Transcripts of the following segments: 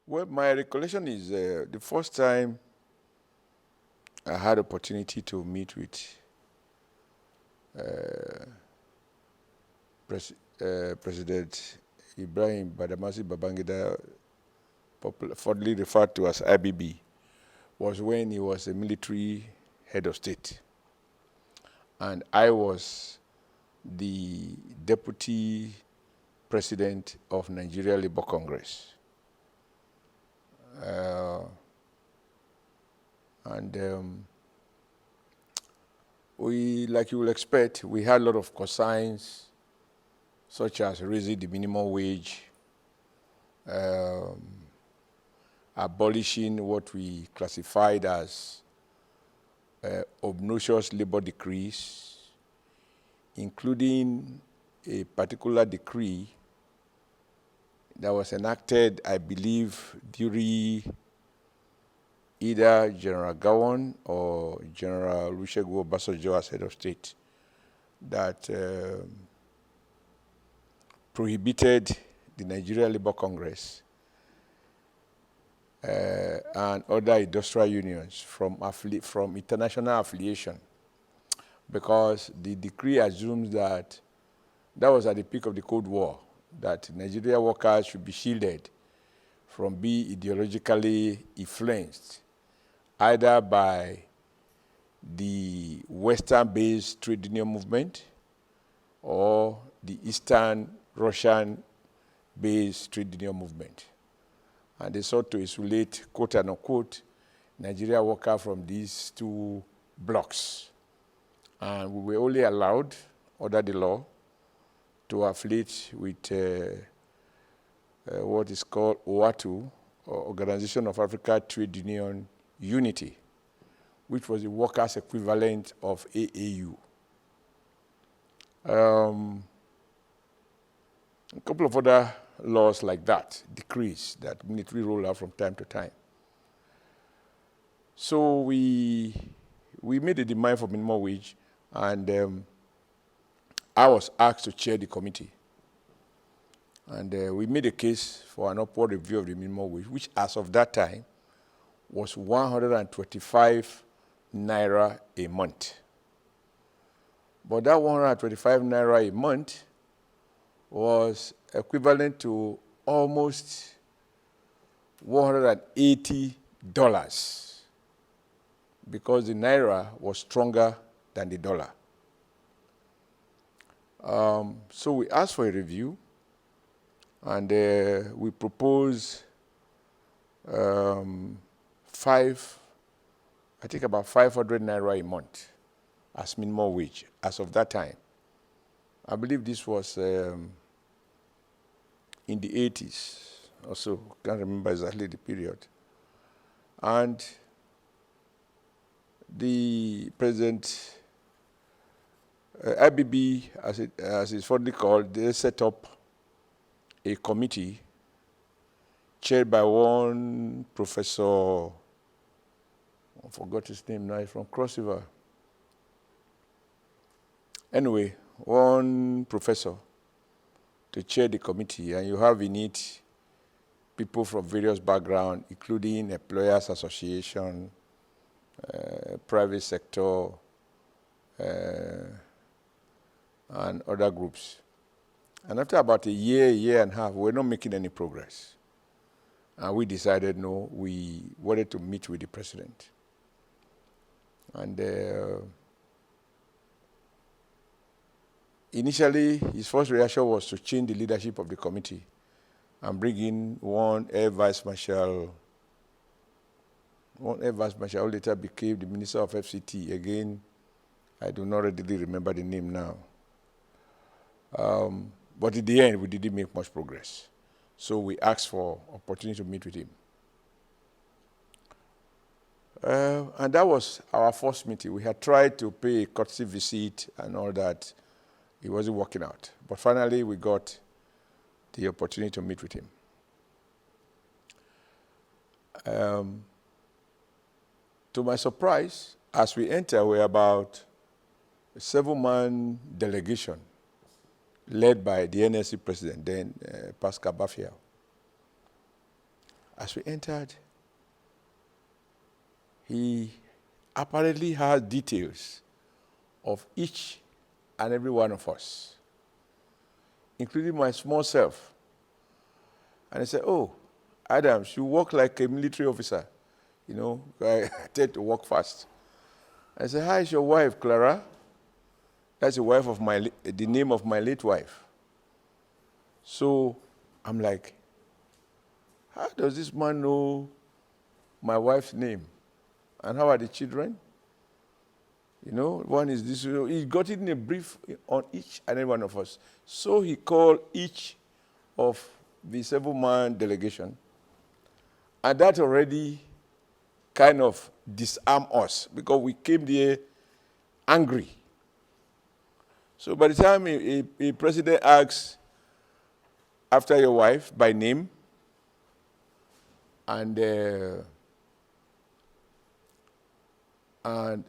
Well, my recollection is the first time I had opportunity to meet with President Ibrahim Badamasi Babangida, fondly referred to as IBB, was when he was a military head of state. And I was the deputy president of Nigeria Labour Congress. We, like you will expect, we had a lot of concerns, such as raising the minimum wage, abolishing what we classified as obnoxious labor decrees, including a particular decree that was enacted, I believe, during either General Gowon or General Olusegun Obasanjo as head of state, that prohibited the Nigeria Labour Congress and other industrial unions from international affiliation, because the decree assumes that was at the peak of the Cold War, that Nigeria workers should be shielded from being ideologically influenced either by the Western-based trade union movement or the Eastern Russian-based trade union movement. And they sought to isolate, quote and unquote, Nigeria workers from these two blocks. And we were only allowed, under the law, to affiliate with what is called OATU, or Organization of African Trade Union Unity, which was the workers' equivalent of AAU. A couple of other laws like that, decrees that military roll out from time to time. So we made a demand for minimum wage, and I was asked to chair the committee. And we made a case for an upward review of the minimum wage, which as of that time was 125 naira a month. But that 125 naira a month was equivalent to almost $180, because the naira was stronger than the dollar. So we asked for a review, and we proposed about 500 naira a month as minimum wage as of that time. I believe this was in the 80s or so. Can't remember exactly the period. And the President IBB, as it's fondly called, they set up a committee chaired by one professor, I forgot his name now, he's from Cross River. Anyway, one professor to chair the committee, and you have in it people from various backgrounds, including employers association, private sector, and other groups. And after about a year and a half, we were not making any progress. And we decided, no, we wanted to meet with the president. And initially, his first reaction was to change the leadership of the committee and bring in one Air Vice Marshal. One Air Vice Marshal who later became the Minister of FCT. Again, I do not readily remember the name now. But in the end, we didn't make much progress. So we asked for opportunity to meet with him. And that was our first meeting. We had tried to pay a courtesy visit and all that. It wasn't working out. But finally, we got the opportunity to meet with him. To my surprise, as we entered, we were about a 7-man delegation led by the NSC president, then Pascal Bafia. As we entered, he apparently has details of each and every one of us, including my small self. And he said, oh, Adams, you walk like a military officer. You know, I tend to walk fast. I said, how is your wife, Clara? That's the wife of the name of my late wife. So I'm like, how does this man know my wife's name? And how are the children? You know, one is this. He got it in a brief on each and every one of us. So he called each of the 7-man delegation. And that already kind of disarmed us because we came there angry. So by the time a president asks after your wife by name and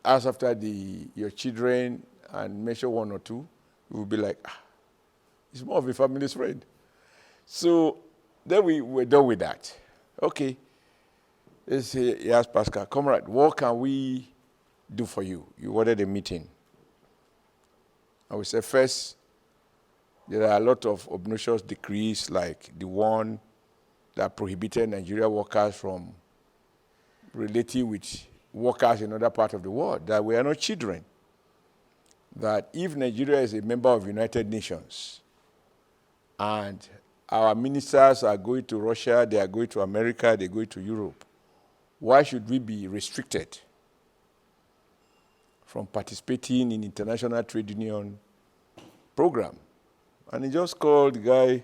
ask after your children and mention one or two, you will be like, it's more of a family's friend. So then we were done with that. Okay. Let's say, he asked Pascal, comrade, what can we do for you? You wanted a meeting. And we said, first, there are a lot of obnoxious decrees like the one that prohibited Nigerian workers from relating with workers in other parts of the world, that we are not children. That if Nigeria is a member of United Nations and our ministers are going to Russia, they are going to America, they are going to Europe, why should we be restricted from participating in international trade union program? And he just called the guy,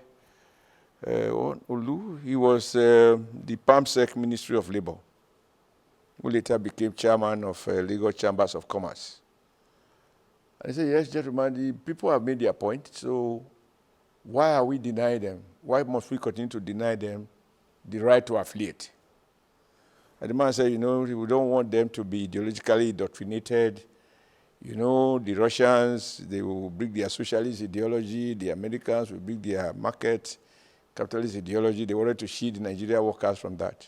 Olu. He was the PAMSEC Ministry of Labor, who later became chairman of Lagos Chambers of Commerce. And he said, yes, gentlemen, the people have made their point, so why are we denying them? Why must we continue to deny them the right to affiliate? And the man said, you know, we don't want them to be ideologically indoctrinated. You know, the Russians, they will bring their socialist ideology. The Americans will bring their market capitalist ideology. They wanted to shield the Nigerian workers from that.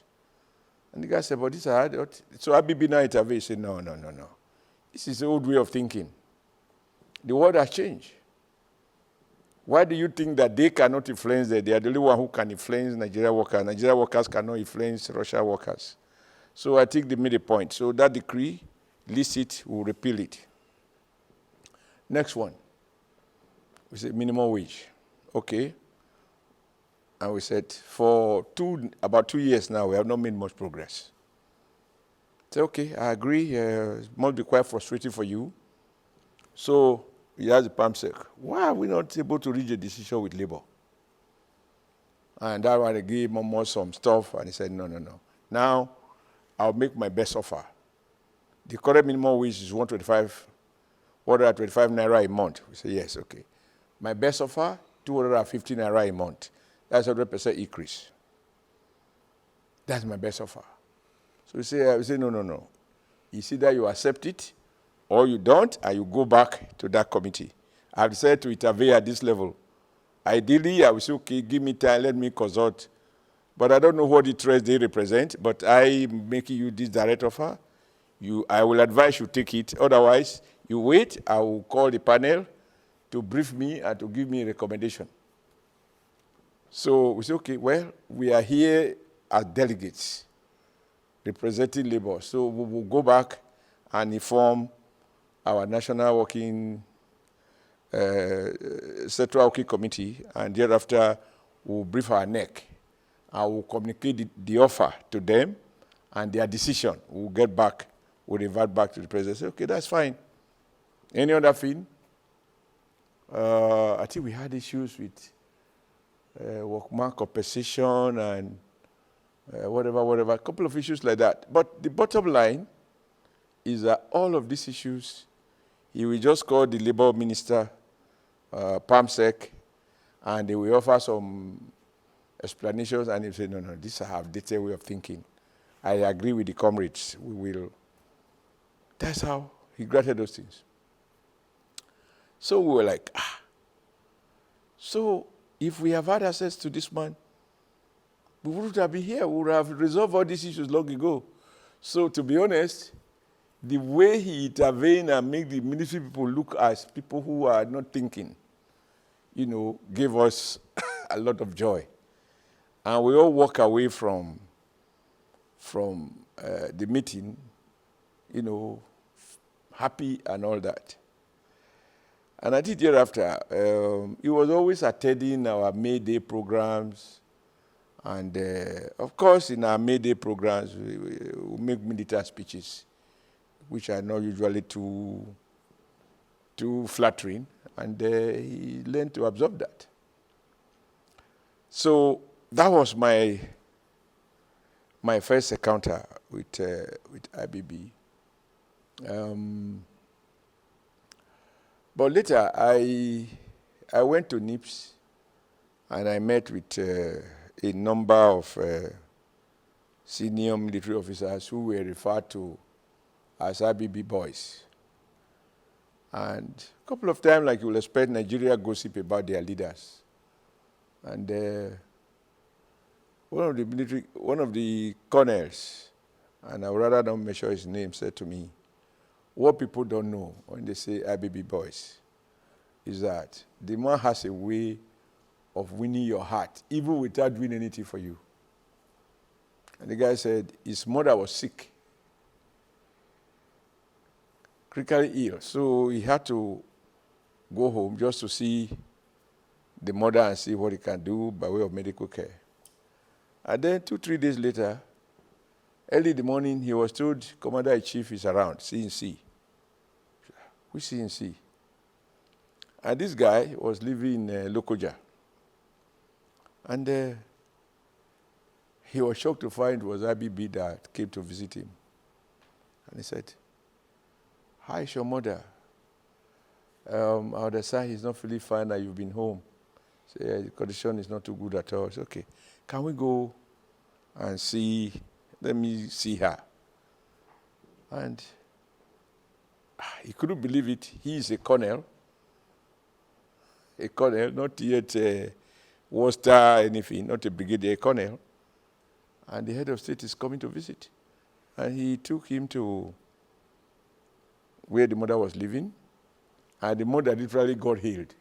And the guy said, but this is hard. So IBB now intervened. He said, no. This is the old way of thinking. The world has changed. Why do you think that they cannot influence them? They are the only one who can influence Nigerian workers. Nigerian workers cannot influence Russian workers. So I think they made a point. So that decree, list it, we'll repeal it. Next one. We said minimum wage. Okay. And we said for about 2 years now, we have not made much progress. Say, okay, I agree. It must be quite frustrating for you. So he asked the PAMSEC, why are we not able to reach a decision with labor? And that one, they gave him some stuff, and he said, no. Now, I'll make my best offer. The current minimum wage is 125 naira a month. We say, yes, okay. My best offer, 250 naira a month. That's 100% increase. That's my best offer. So we say, no. You see that you accept it, or you don't, and you go back to that committee. I've decided to intervene at this level. Ideally, I will say, okay, give me time, let me consult. But I don't know what interest they represent, but I'm making you this direct offer. I will advise you take it. Otherwise, you wait. I will call the panel to brief me and to give me a recommendation. So we say, okay, well, we are here as delegates representing labor. So we will go back and inform our National Working Central Working Committee, and thereafter we'll brief our NEC. I will communicate the offer to them and their decision. We'll revert back to the president. Say, okay, that's fine. Any other thing? I think we had issues with workman compensation and whatever, a couple of issues like that. But the bottom line is that all of these issues, he will just call the labor minister, PAMSEC, and they will offer some explanations, and he will say, no, this I have detailed way of thinking. I agree with the comrades. We will. That's how he granted those things. So we were like, So if we have had access to this man, we wouldn't have been here. We would have resolved all these issues long ago. So to be honest, the way he intervened and made the military people look as people who are not thinking, gave us a lot of joy. And we all walk away from the meeting, happy and all that. And I think thereafter, he was always attending our May Day programs. And of course, in our May Day programs, we make military speeches, which are not usually too flattering. And he learned to absorb that. So that was my first encounter with IBB. But later, I went to NIPS, and I met with a number of senior military officers who were referred to as IBB boys. And a couple of times, like you will expect, Nigeria gossip about their leaders. And one of the colonels, and I would rather not mention his name, said to me, what people don't know when they say IBB boys is that the man has a way of winning your heart, even without doing anything for you. And the guy said his mother was sick, critically ill, so he had to go home just to see the mother and see what he can do by way of medical care. And then 2-3 days later, early in the morning, he was told Commander-in-Chief is around, CNC. Which CNC? And this guy was living in Lokoja. And he was shocked to find it was IBB that came to visit him. And he said, "Hi, is your mother? I understand he's not feeling fine and you've been home. So, the condition is not too good at all." I said, "Okay, can we go and let me see her?" And he couldn't believe it. He is a colonel, not yet war star, anything, not a brigadier, colonel. And the head of state is coming to visit. And he took him to where the mother was living. And the mother literally got healed.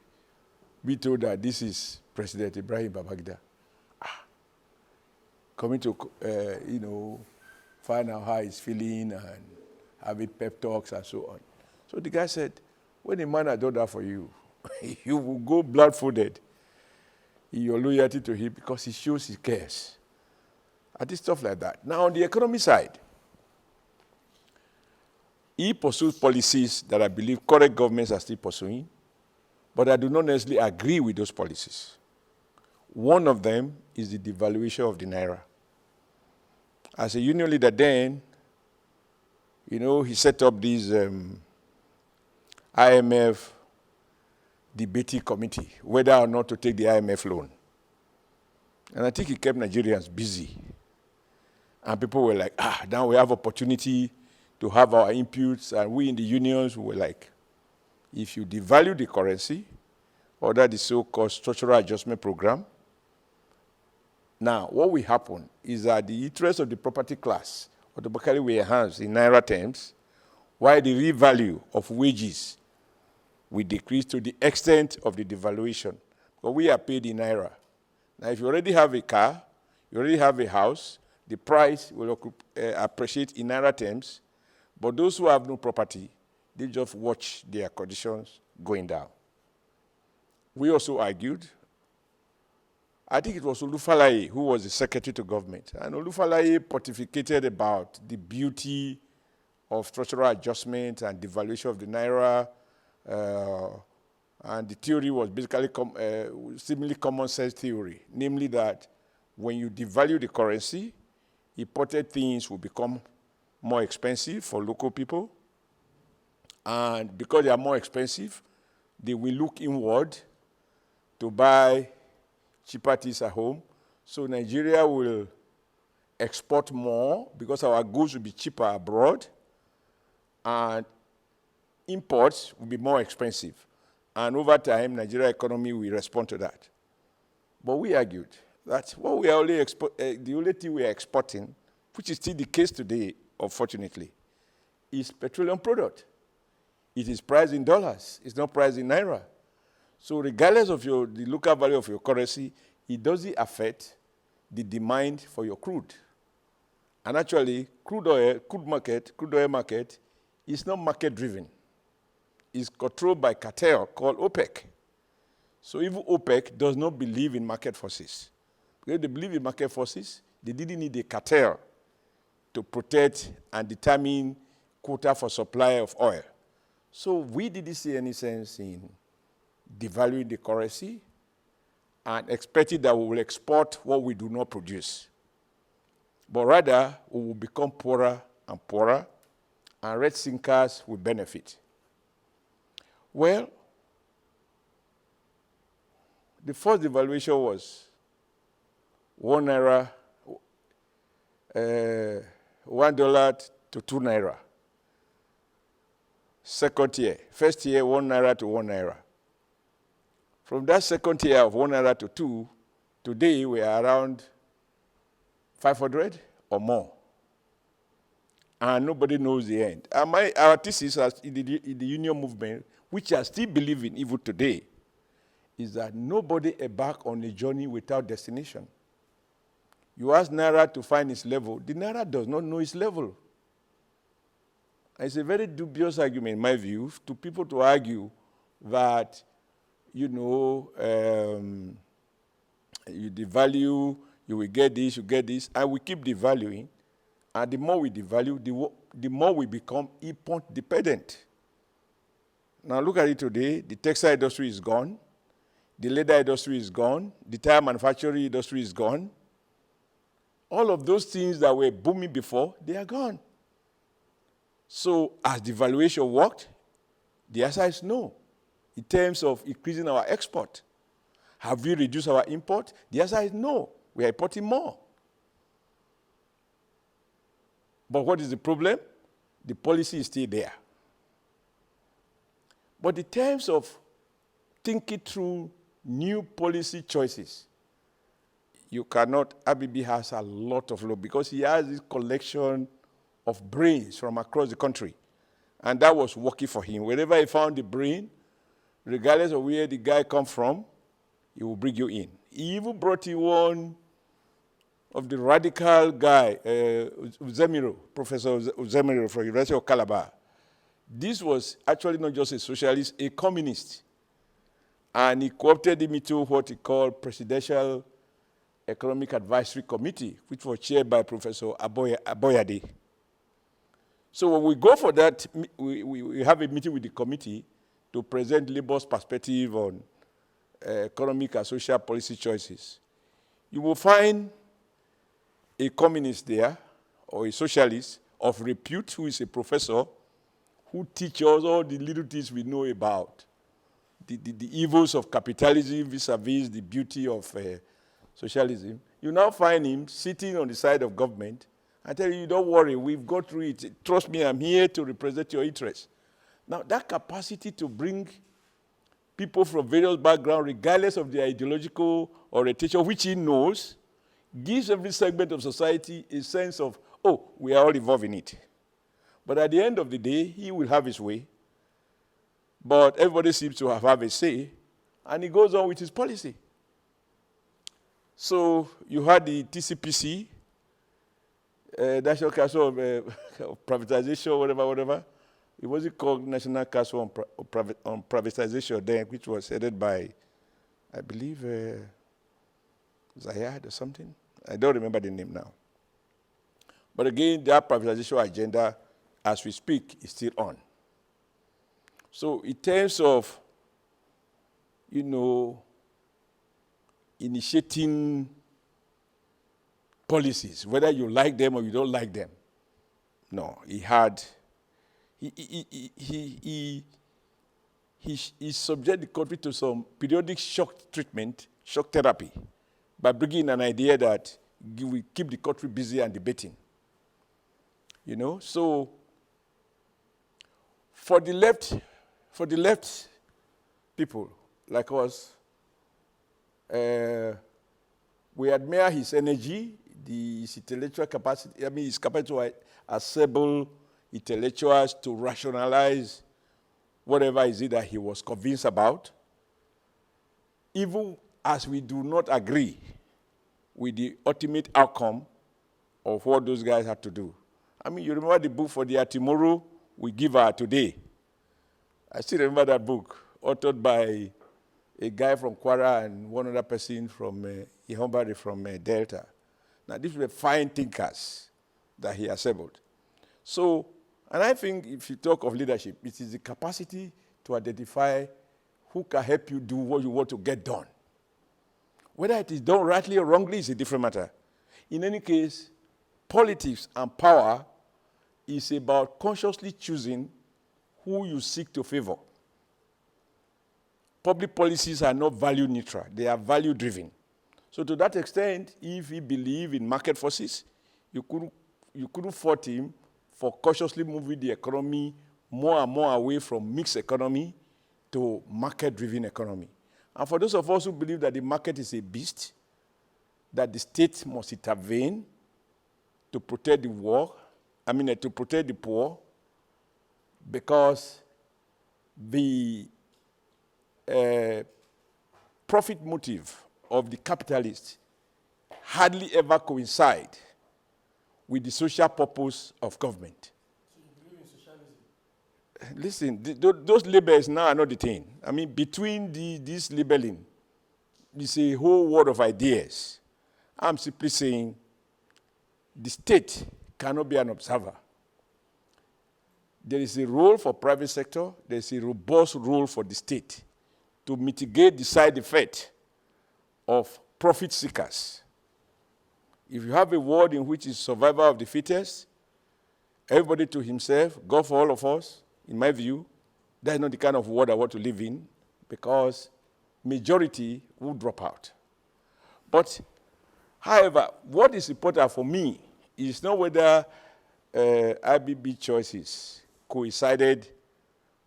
We told her this is President Ibrahim Babangida. Coming to, find out how he's feeling and having pep talks and so on. So the guy said, when a man has done that for you, you will go blood-folded in your loyalty to him because he shows he cares. I did stuff like that. Now, on the economy side, he pursues policies that I believe correct governments are still pursuing, but I do not necessarily agree with those policies. One of them is the devaluation of the Naira. As a union leader then, he set up this IMF debating committee, whether or not to take the IMF loan. And I think he kept Nigerians busy. And people were like, now we have opportunity to have our inputs. And we in the unions were like, if you devalue the currency, or that the so-called structural adjustment program, now what will happen is that the interest of the property class automatically will enhance in Naira terms, while the real value of wages will decrease to the extent of the devaluation. But we are paid in Naira. Now, if you already have a car, you already have a house, the price will appreciate in Naira terms, but those who have no property, they just watch their conditions going down. We also argued, I think it was Olufalaye who was the secretary to government, and Olufalaye pontificated about the beauty of structural adjustment and devaluation of the Naira, and the theory was basically seemingly common sense theory, namely that when you devalue the currency, imported things will become more expensive for local people, and because they are more expensive, they will look inward to buy cheaper things at home. So Nigeria will export more because our goods will be cheaper abroad, and imports will be more expensive. And over time, Nigeria economy will respond to that. But we argued, that what we are only the only thing we are exporting, which is still the case today, unfortunately, is petroleum product. It is priced in dollars. It's not priced in naira. So regardless of the local value of your currency, it doesn't affect the demand for your crude. And actually, crude oil market is not market driven. It's controlled by cartel called OPEC. So even OPEC does not believe in market forces. Because they believe in market forces, they didn't need a cartel to protect and determine quota for supply of oil. So we didn't see any sense in devaluing the currency and expecting that we will export what we do not produce. But rather, we will become poorer and poorer, and red sinkers will benefit. Well, the first devaluation was $1 to 2 naira. Second year, first year, $1 to 1 naira. From that second year of $1 to 2, today we are around 500 or more. And nobody knows the end. And our thesis in the union movement, which I still believe in even today, is that nobody embark on a journey without destination. You ask Naira to find its level. The Naira does not know its level. It's a very dubious argument, in my view, to people to argue that, you devalue, you will get this, you get this, and we keep devaluing. And the more we devalue, the more we become import dependent. Now look at it today. The textile industry is gone. The leather industry is gone. The tire manufacturing industry is gone. All of those things that were booming before, they are gone. So has devaluation worked? The answer is no. In terms of increasing our export, have we reduced our import? The answer is no. We are importing more. But what is the problem? The policy is still there. But in terms of thinking through new policy choices, you cannot, IBB has a lot of law because he has this collection of brains from across the country. And that was working for him. Wherever he found the brain, regardless of where the guy come from, he will bring you in. He even brought in one of the radical guy, Professor Uzemiro from University of Calabar. This was actually not just a socialist, a communist. And he co-opted him into what he called Presidential Economic Advisory Committee, which was chaired by Professor Aboyade. So when we go for that, we have a meeting with the committee to present Labour's perspective on economic and social policy choices. You will find a communist there, or a socialist of repute, who is a professor, who teaches us all the little things we know about the evils of capitalism vis-a-vis the beauty of socialism. You now find him sitting on the side of government and telling you, don't worry, we've got through it. Trust me, I'm here to represent your interests. Now, that capacity to bring people from various backgrounds, regardless of their ideological orientation, which he knows, gives every segment of society a sense of, oh, we are all involved in it. But at the end of the day, he will have his way. But everybody seems to have a say, and he goes on with his policy. So you had the TCPC, National Council of Privatization, whatever. It wasn't called National Council on Privatization then, which was headed by, I believe, Zayad or something. I don't remember the name now. But again, that privatization agenda, as we speak, is still on. So in terms of, initiating policies, whether you like them or you don't like them, no, he subject the country to some periodic shock treatment, shock therapy, by bringing an idea that we keep the country busy and debating. So for the left people like us, We admire his energy, his intellectual capacity, his capacity to assemble intellectuals to rationalize whatever is it that he was convinced about, even as we do not agree with the ultimate outcome of what those guys had to do. You remember the book For Their Tomorrow, We Give Our Today. I still remember that book, authored by a guy from Kwara and one other person from Ihombari from Delta. Now, these were fine thinkers that he assembled. So, and I think if you talk of leadership, it is the capacity to identify who can help you do what you want to get done. Whether it is done rightly or wrongly is a different matter. In any case, politics and power is about consciously choosing who you seek to favor. Public policies are not value neutral, they are value driven. So to that extent, if he believed in market forces, you couldn't fault him for cautiously moving the economy more and more away from mixed economy to market-driven economy. And for those of us who believe that the market is a beast, that the state must intervene to protect to protect the poor, because the profit motive of the capitalist hardly ever coincide with the social purpose of government. So you believe in socialism? Listen, those labels now are not the thing. Between this labeling, it's a whole world of ideas. I'm simply saying the state cannot be an observer. There is a role for private sector, there is a robust role for the state to mitigate the side effect of profit seekers. If you have a world in which is survival of the fittest, everybody to himself, God for all of us, in my view, that's not the kind of world I want to live in, because majority will drop out. But, however, what is important for me is not whether IBB choices coincided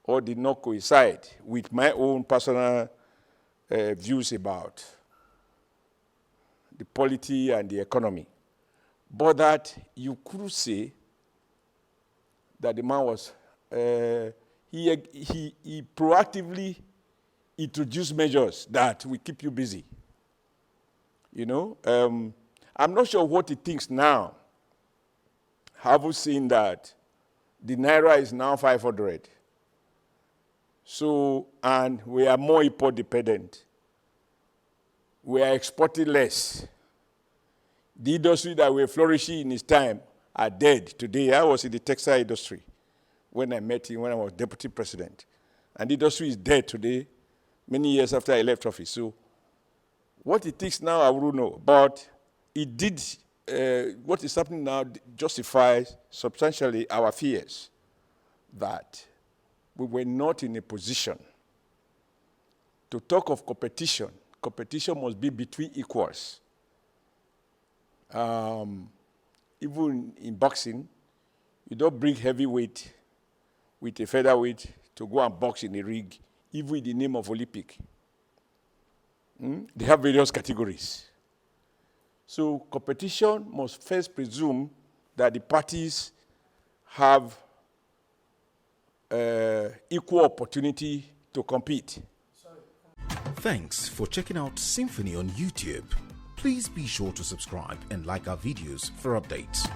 or did not coincide with my own personal views about the polity and the economy, but that you could say that the man was, he proactively introduced measures that will keep you busy. I'm not sure what he thinks now. Have you seen that the Naira is now 500? So, and we are more import dependent. We are exporting less. The industry that were flourishing in his time are dead today. I was in the textile industry when I met him when I was deputy president. And the industry is dead today, many years after I left office. So what it takes now, I wouldn't know. But it did, what is happening now justifies substantially our fears that we were not in a position to talk of competition. Competition must be between equals. Even in boxing, you don't bring heavyweight with a featherweight to go and box in a ring, even in the name of Olympic. They have various categories. So competition must first presume that the parties have equal opportunity to compete. Thanks for checking out SYMFONI on YouTube. Please be sure to subscribe and like our videos for updates.